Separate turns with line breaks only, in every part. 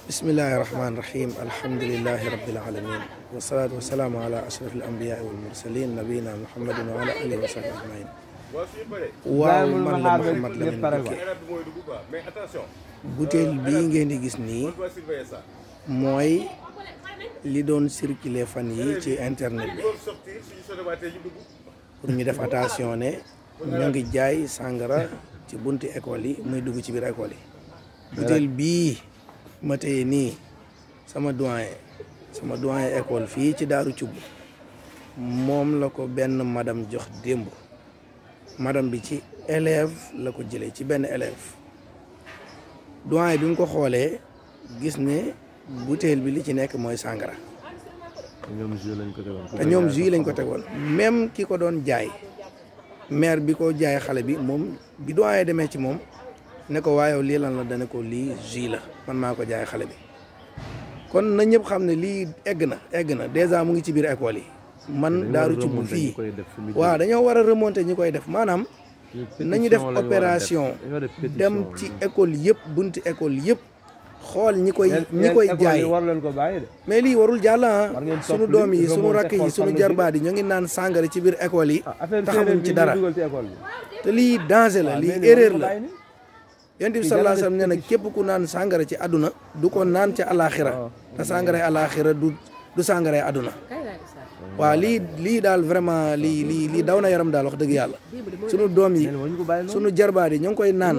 bismillahi rahmaani rahim alhamdulilahi rabbil alamin wasalaatu wasalaamu ala ashraf al anbiyaa wal mursalin nabiyina muhammadin wa ala alihi wa sahbihi ajmain waaw man la Mouhamed Lamine Bouquet butéel bii ngeen di gis nii mooy li doon circuler fan yi ci internet bi pour ñu def attention ne ñoo ngi jaay sàngara ci bunti école yi muy dugg ci biir école yi butéel bii ma téye nii sama doyen école fii ci Daaru Cubb moom la ko benn madame jox démb madame bi ci élève la ko jëlee ci benn élève doyen bi mu ko xoolee gis ne butéel bi li ci nekk mooy sàngara te ñoom jus lañ ko tegoon même ki ko doon jaay maire bi ko jaay xale bi moom bi doyen demee ci moom ne ko waaye lii lan la dana ko lii jus la man maa ko jaay xale bi kon na ñëpp xam ne lii egg na dèjà mu ngi ci biir école yi man Daaru Cubb fii waaw dañoo war a remonter ñi koy def maanaam nañu def opération dem ci école yëpp bunti école yëpp xool ñi koy jaay mais lii warul jàll sunu doom yi sunu rakk yi sunu jarbaat yi ñoo ngi naan sàngara ci biir école yi taxamuñ ci dara te lii danger la lii erreur la yonent bi sallallahu alayhi wasallam nee na képp ku naan sàngara ci àdduna du ko naan ca alaxira te sàngara alaxira du sàngara àdduna waaw lii daal vraiment lii daw na yaram daal wax dëgg yàlla sunu doom yi sunu jarbaat yi ñoo ngi koy naan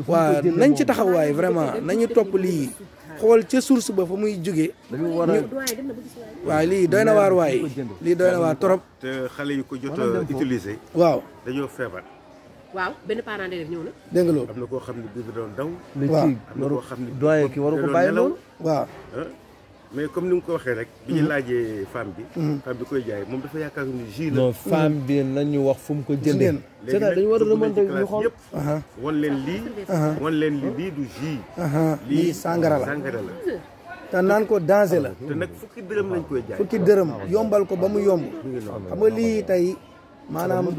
waaw nañ ci taxawaay vraiment nañu topp lii xool ca source ba fa muy jógee waaw lii doy na waar waay lii doy na waar trop
te xale yu ko jot a utiliser
waaw
dañoo feebar.
waaw benn parent d'élève ñëw na.
dégg nga loolu
am na koo xam ne bii doon daw.
waaw
am na koo xam ne
doyen ki waru ko bàyyi loolu.
waaw
mais comme ni nga ko waxee rek. bi ñu laajee femme bi. femme bi koy jaay moom dafa yaakaar ni jus la.
non femme bi nañu wax fu mu ko jëndee. c'est-à-dire dañu war a remonter ñu xool
yëpp. wan leen lii du jus.
lii sàngara la
sàngara la.
te naan ko danger la.
te nag fukki dërëm lañ koy jaay.
fukki dërëm yombal ko ba mu yomb. xam nga lii tey maanaam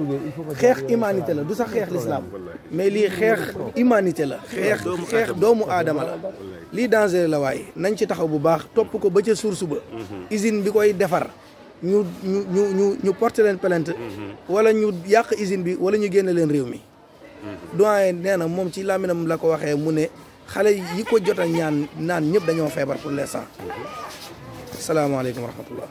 xeex humanité la du sax xeex l'islam mais lii xeex humanité la xeex doomu aadama la lii danger la waaye nañ ci taxaw bu baax topp ko ba ca source ba usine bi koy defar ñu porter leen plainte wala ñu yàq usine bi wala ñu génne leen réew mi doyen nee na moom ci làmminam la ko waxee mu ne xale yi ko jot a naan ñëpp dañoo feebar pour l'instant asalaamaaleykum wa rahmatullah